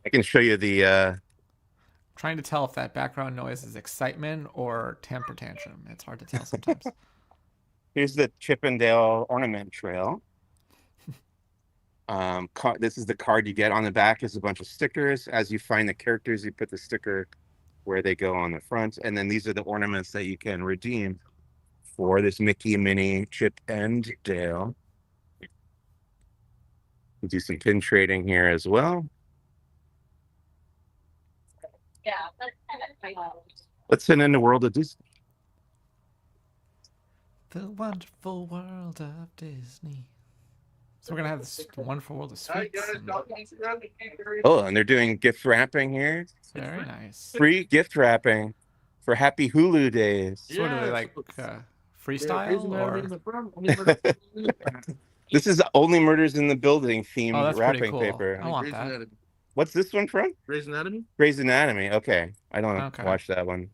I can show you the. trying to tell if that background noise is excitement or temper tantrum. It's hard to tell sometimes. Here's the Chippendale Ornament Trail. This is the card you get. On the back is a bunch of stickers. As you find the characters, you put the sticker where they go on the front. And then these are the ornaments that you can redeem for this Mickey, Minnie, Chip, and Dale. We do some pin trading here as well. Yeah. Let's send in the world of Disney. The wonderful world of Disney. So we're gonna have this wonderful world of sweets. Oh, and they're doing gift wrapping here. Very nice. Free gift wrapping for Happy Hulu days. So what are they like? Freestyle or? This is Only Murders in the Building Oh, themed that's pretty wrapping cool. paper. I want that. What's this one from? Grey's Anatomy. Grey's Anatomy. Okay, I don't Okay. watch that one.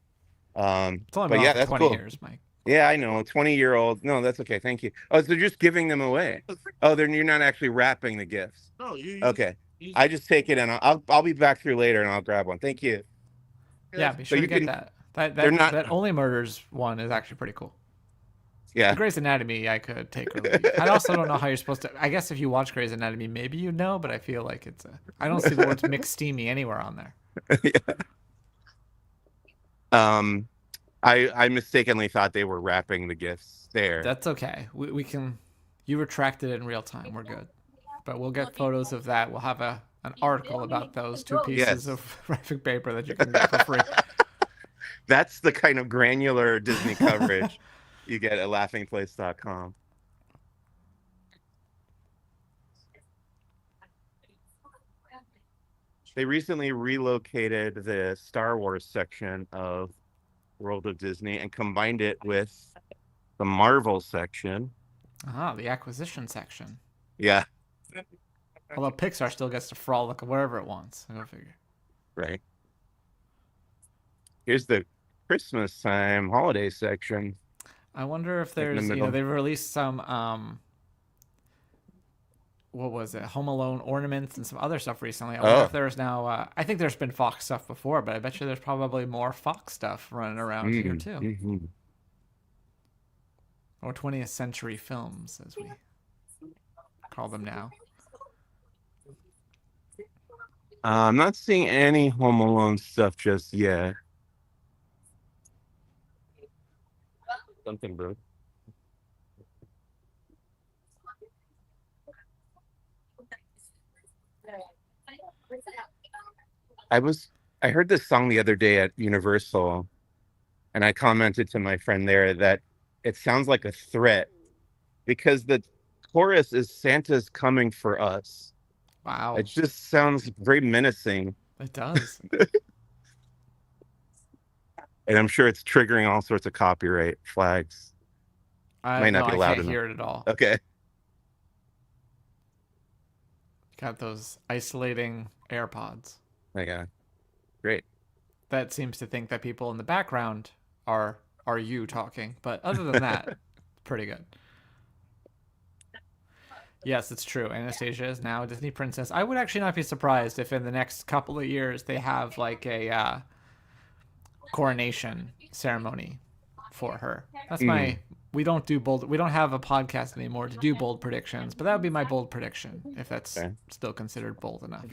It's only But been yeah, on for that's 20 cool. years, Mike. Yeah, I know. 20-year-old. No, that's okay. Thank you. Oh, so they're just giving them away. Oh, you're not actually wrapping the gifts. No, you. Okay. I just take it and I'll be back through later and I'll grab one. Thank you. Yeah, be So sure to you get can- that. they're not- That Only Murders one is actually pretty cool. Yeah. The Grey's Anatomy, I could take or leave. I also don't know how you're supposed to. I guess if you watch Grey's Anatomy, maybe you know, but I feel like it's a. I don't see the words McSteamy anywhere on there. Yeah. I mistakenly thought they were wrapping the gifts there. That's okay. We can. You retracted it in real time. We're good. But we'll get photos of that. We'll have an article about those 2 pieces Yes. of graphic paper that you can get for free. That's the kind of granular Disney coverage you get at laughingplace.com. They recently relocated the Star Wars section of World of Disney and combined it with the Marvel section. The acquisition section. Yeah, Although Pixar still gets to frolic wherever it wants. Go figure. right. Here's the Christmas time holiday section. I wonder if in the there's, middle. they've released some, what was it, Home Alone ornaments and some other stuff recently. I wonder Oh. if there's now, I think there's been Fox stuff before, but I bet you there's probably more Fox stuff running around here too. Mhm. Or 20th century films, as we call them now. I'm not seeing any Home Alone stuff just yet. Something, bro. I heard this song the other day at Universal, and I commented to my friend there that it sounds like a threat because the chorus is Santa's coming for us. Wow. It just sounds very menacing, It does. and I'm sure it's triggering all sorts of copyright flags. Might not be I loud can't enough. hear it at all. Okay. Got those isolating AirPods. Yeah. Great. That seems to think that people in the background are you talking, but other than that, pretty good. Yes, it's true. Anastasia is now a Disney princess. I would actually not be surprised if in the next couple of years they have like a coronation ceremony for her. That's my. We don't do bold. We don't have a podcast anymore to do bold predictions, but that would be my bold prediction if that's Okay. still considered bold enough.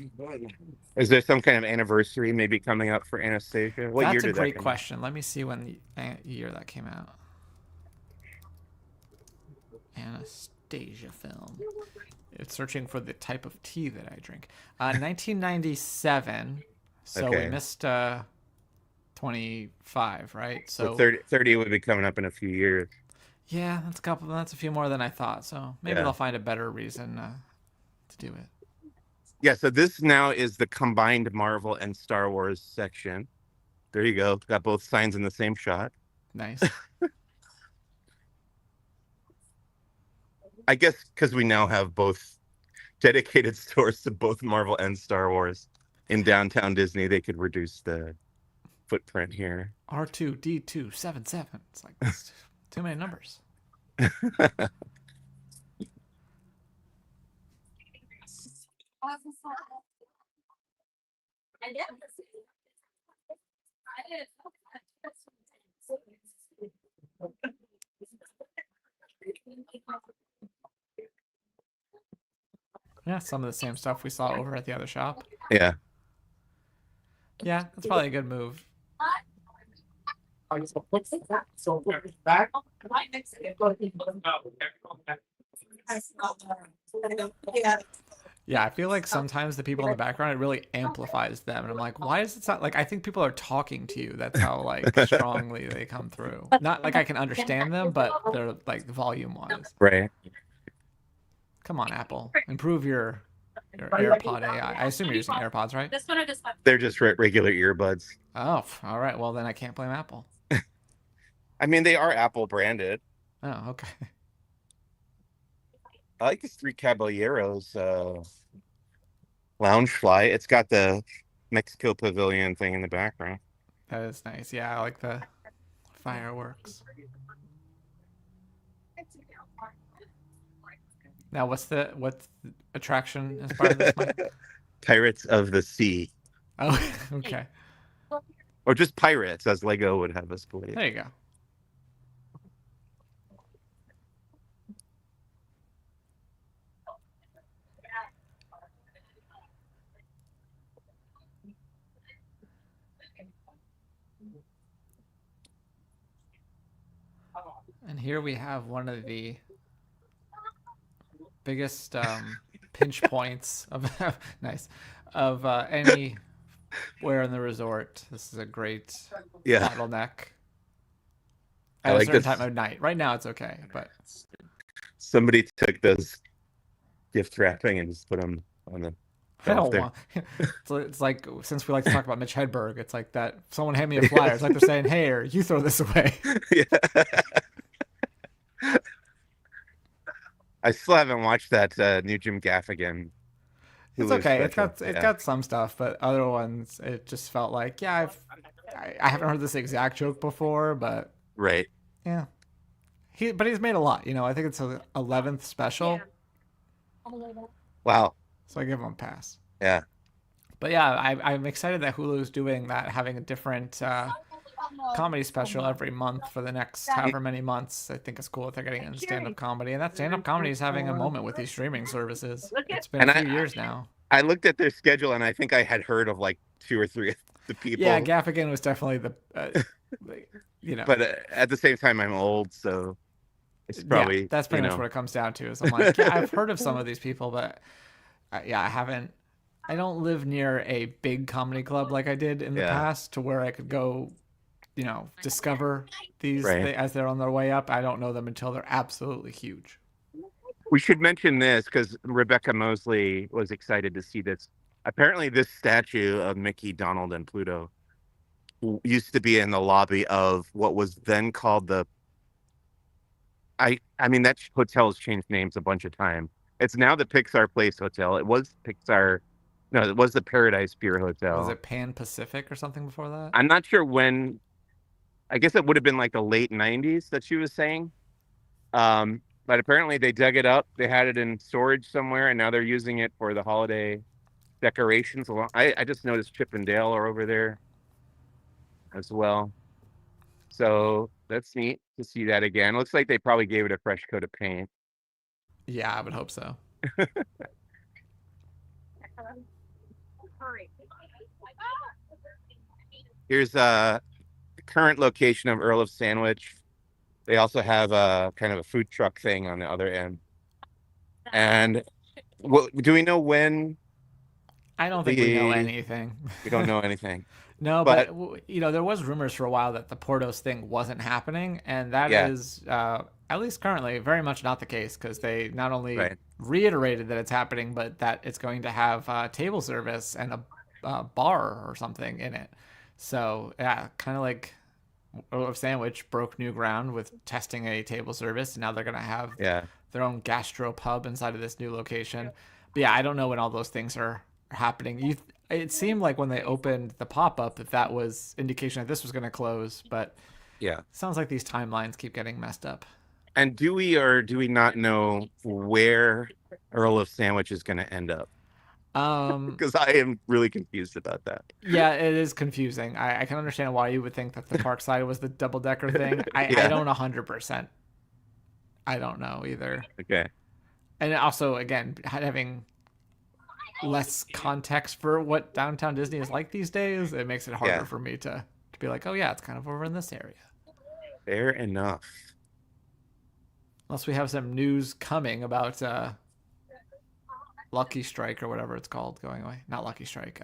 Is there some kind of anniversary maybe coming up for Anastasia? What year That's a did that great come out? question. Let me see when the year that came out. Anastasia film. It's searching for the type of tea that I drink. 1997. So we Okay. missed 25, right? So So 30 would be coming up in a few years. yeah, that's a couple. That's a few more than I thought. So maybe Yeah. they'll find a better reason to do it. Yeah, so this now is the combined Marvel and Star Wars section. There you go. Got both signs in the same shot. Nice. I guess because we now have both dedicated stores to both Marvel and Star Wars in downtown Disney, they could reduce the footprint here. R2D277. It's like that's too many numbers. Yeah, some of the same stuff we saw over at the other shop. Yeah. Yeah, that's probably a good move. Yeah, I feel like sometimes the people in the background, it really amplifies them. And I'm like, why does it sound like I think people are talking to you? That's how like strongly they come through. Not like I can understand them, but they're like volume wise. Right. Come on, Apple. Improve your AirPod AI. I assume you're using AirPods, right? This one I just left. They're just regular earbuds. Oh, all right. Well, then I can't blame Apple. I mean, they are Apple branded. Oh, okay. I like this Three Caballeros lounge fly. It's got the Mexico Pavilion thing in the background. That is nice. Yeah, I like the fireworks. Now, what's the attraction as part of this, Mike? Pirates of the Sea. Oh, okay. Or just pirates, as Lego would have us believe. There you go. And here we have one of the biggest pinch points of nice of anywhere in the resort. This is a great bottleneck. I At like a certain this. time of night. Right now it's okay, but Somebody took those gift wrapping and just put them on the I don't there. want. It's like since we like to talk about Mitch Hedberg, it's like that. Someone hand me a flyer. It's like they're saying, "Hey, or you throw this away." Yeah. I still haven't watched that new Jim Gaffigan. It's Hulu okay. special. It's got some stuff, but other ones it just felt like I haven't heard this exact joke before, but Right. yeah, but he's made a lot. I think it's his 11th special, Wow. so I give him a pass. Yeah. But yeah, I'm excited that Hulu's doing that, having a different comedy special every month for the next however many months. I think it's cool that they're getting into stand-up comedy, and that stand-up comedy is having a moment with these streaming services. It's been a few years now. I looked at their schedule, and I think I had heard of like 2 or 3 of the people. Yeah, Gaffigan was definitely the, But at the same time, I'm old, so it's probably that's pretty much what it comes down to. Is I'm like, yeah, I've heard of some of these people, but I haven't. I don't live near a big comedy club like I did in the past, to where I could go, discover these as they're on their way up. I don't know them until they're absolutely huge. We should mention this because Rebecca Mosley was excited to see this. Apparently, this statue of Mickey, Donald, and Pluto used to be in the lobby of what was then called the. I mean, that hotel has changed names a bunch of times. It's now the Pixar Place Hotel. It was Pixar. No, it was the Paradise Pier Hotel. Was it Pan Pacific or something before that? I'm not sure when. I guess it would have been like the late 90s that she was saying. But apparently they dug it up. They had it in storage somewhere, and now they're using it for the holiday decorations. I just noticed Chip and Dale are over there as well. So that's neat to see that again. Looks like they probably gave it a fresh coat of paint. Yeah, I would hope so. Here's a current location of Earl of Sandwich. They also have a kind of a food truck thing on the other end. And do we know when? I don't think we know anything. We don't know anything. No, but there was rumors for a while that the Portos thing wasn't happening, and that is at least currently very much not the case, because they not only reiterated that it's happening, but that it's going to have table service and a bar or something in it. So yeah, kind of like Earl of Sandwich broke new ground with testing a table service, and now they're going to have their own gastro pub inside of this new location. But yeah, I don't know when all those things are happening. It seemed like when they opened the pop-up that was indication that this was going to close, but sounds like these timelines keep getting messed up. And do we or do we not know where Earl of Sandwich is going to end up? Because I am really confused about that. Yeah, it is confusing. I can understand why you would think that the park side was the double-decker thing. I don't 100%. I don't know either. Okay. And also, again, having less context for what downtown Disney is like these days, it makes it harder Yeah. for me to be like, oh yeah, it's kind of over in this area. Fair enough. Unless we have some news coming about Lucky Strike or whatever it's called going away. Not Lucky Strike.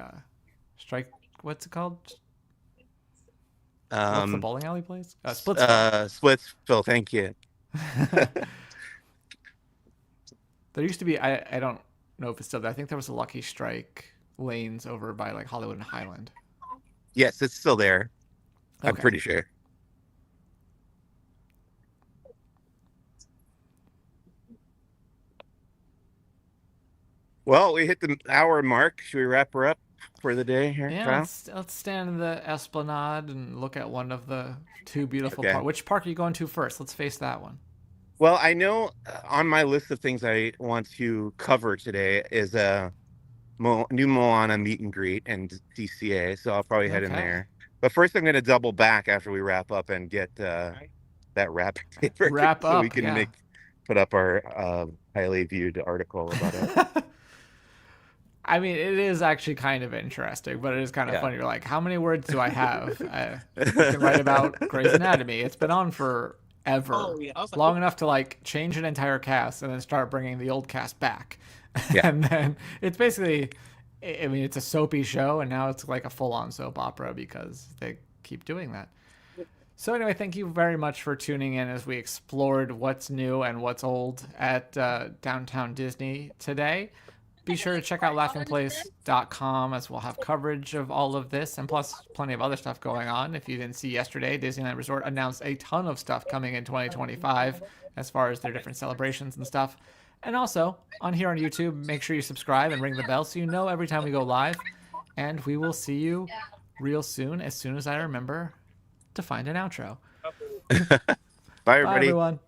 Strike. What's it called? What's the bowling alley place? Splitsville. Splitsville. Thank you. There used to be. I don't know if it's still there. I think there was a Lucky Strike lanes over by like Hollywood and Highland. Yes, it's still there. Okay. I'm pretty sure. Well, we hit the hour mark. Should we wrap her up for the day here, Yeah, Kyle? let's stand in the Esplanade and look at one of the two beautiful Okay. parks. Which park are you going to first? Let's face that one. Well, I know on my list of things I want to cover today is a new Moana meet and greet and DCA, so I'll probably head in Okay. there. But first, I'm going to double back after we wrap up and get that wrapping paper Wrap so we up, can yeah. put up our highly viewed article about it. I mean, it is actually kind of interesting, but it is kind of Yeah. funny. You're like, how many words do I have? You can write about Grey's Anatomy. It's been on forever, long enough to like change an entire cast and then start bringing the old cast back. Yeah. And then it's basically, I mean, it's a soapy show, and now it's like a full-on soap opera because they keep doing that. So anyway, thank you very much for tuning in as we explored what's new and what's old at Downtown Disney today. Be sure to check out laughingplace.com as we'll have coverage of all of this and plus plenty of other stuff going on. If you didn't see yesterday, Disneyland Resort announced a ton of stuff coming in 2025 as far as their different celebrations and stuff. And also, on here on YouTube, make sure you subscribe and ring the bell so you know every time we go live. And we will see you real soon as I remember to find an outro. Bye, everybody. Bye, everyone.